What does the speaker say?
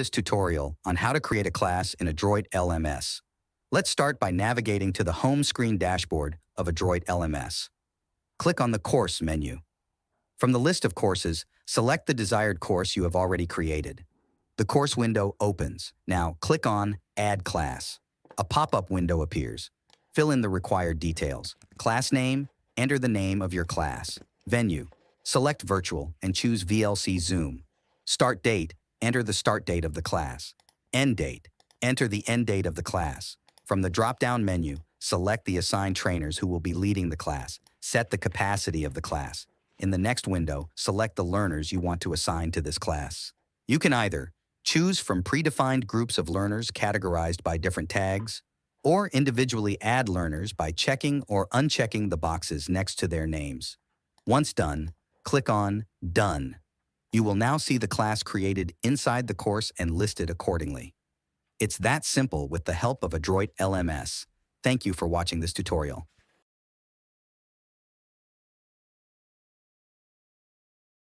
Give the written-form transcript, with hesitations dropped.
this tutorial on how to create a class in Adroit LMS. Let's start by navigating to the home screen dashboard of Adroit LMS. Click on the Course menu. From the list of courses, select the desired course you have already created. The course window opens. Now click on Add Class. A pop-up window appears. Fill in the required details. Class name, enter the name of your class. Venue, select Virtual and choose VLC Zoom. Start date, enter the start date of the class. End date, enter the end date of the class. From the drop-down menu, select the assigned trainers who will be leading the class. Set the capacity of the class. In the next window, select the learners you want to assign to this class. You can either choose from predefined groups of learners categorized by different tags, or individually add learners by checking or unchecking the boxes next to their names. Once done, click on Done. You will now see the class created inside the course and listed accordingly. It's that simple with the help of Adroit LMS. Thank you for watching this tutorial.